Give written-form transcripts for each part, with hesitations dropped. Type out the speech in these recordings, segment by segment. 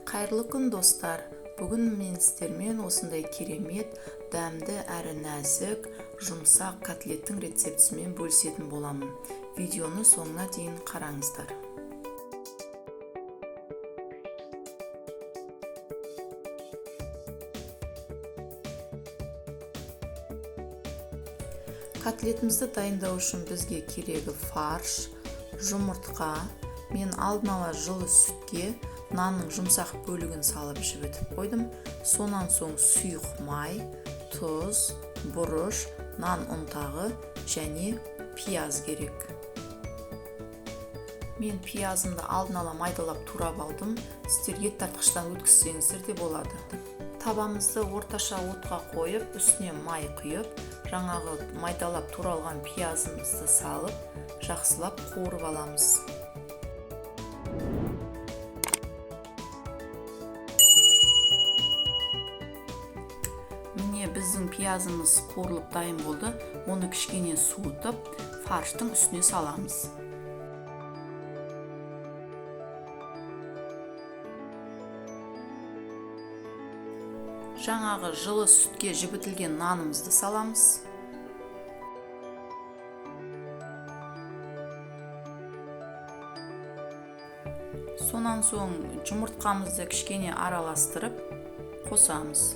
Қайырлы күн достар. Бүгін мен сіздермен осындай керемет, дәмді әрі нәзік, жұмсақ котлеттің рецептісімен бөлісетін боламын. Видеоны соңына дейін қараңыздар. Котлетімізді дайындау үшін бізге керегі фарш, жұмыртқа, мен алдын ала жылы сүтке нанның жұмсақ бөлігін салып жібітіп қойдым. Сонан соң сұйық май, тұз, бұрыш, нан ұнтағы және пияз керек. Мен пиязымды алдын ала майдалап турап алдым. Сіздер ет тартқыштан өткізсеңіздер де болады. Табамызды орташа отқа қойып, үстіне май құйып, жаңағы майдалап туралған пиязымызды салып, жақсылап қуырып аламыз. Міне біздің пиязымыз қуырылып дайын болды. Оны кішкене суытып, фарштың үстіне саламыз. Жаңағы жылы сүтке жібітілген нанымызды саламыз. Сонан соң жұмыртқамызды кішкене араластырып қосамыз.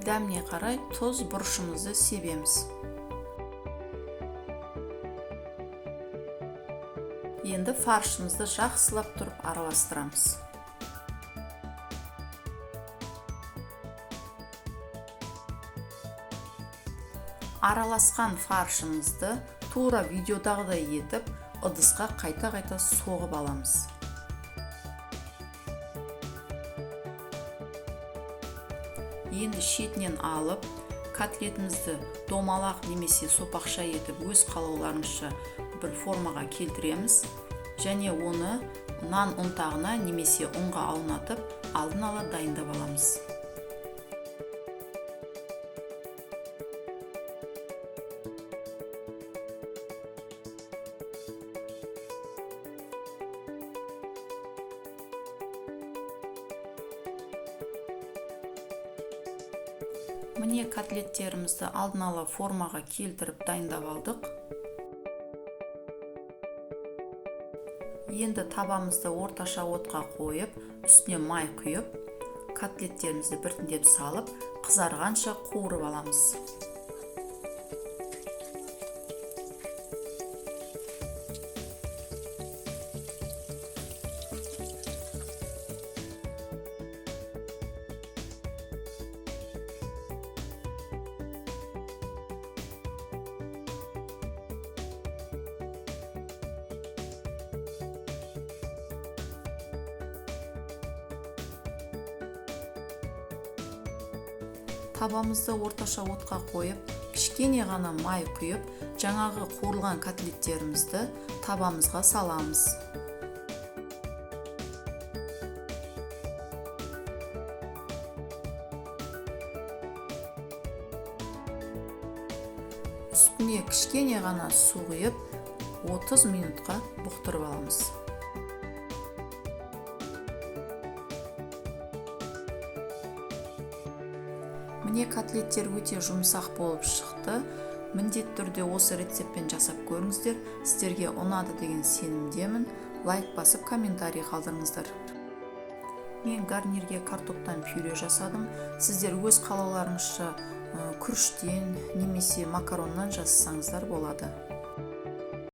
Дәміне қарай тұз, бұрышымызды себеміз. Енді фаршымызды жақсылап тұрып араластырамыз. Араласқан фаршымызды тура видеодағыдай етіп, ыдысқа қайта-қайта соғып аламыз. Енді шетінен алып, котлетімізді домалақ немесе сопақша етіп өз қалауларыңызша бір формаға келтіреміз. Және оны нан ұнтағына немесе ұнға аунатып, алдын ала дайындап аламыз. Міне котлеттерімізді алдын ала формаға келтіріп дайындап алдық. Енді табамызды орташа отқа қойып, үстіне май құйып, котлеттерімізді біртіндеп салып, қызарғанша қуырып аламыз. Табамызды орташа отқа қойып, кішкене ғана май құйып, жаңағы қуырылған котлеттерімізді табамызға саламыз. Үстіне кішкене ғана су құйып, 30 минутқа бұқтырып аламыз. Міне котлеттер өте жұмсақ болып шықты. Міндетті түрде осы рецептпен жасап көріңіздер. Сіздерге ұнады деген сенімдемін. Лайк басып, комментарий қалдырыңыздар. Мен гарнирге картоптан пюре жасадым. Сіздер өз қалауларыңызша күріштен немесе макароннан жасасаңыздар болады.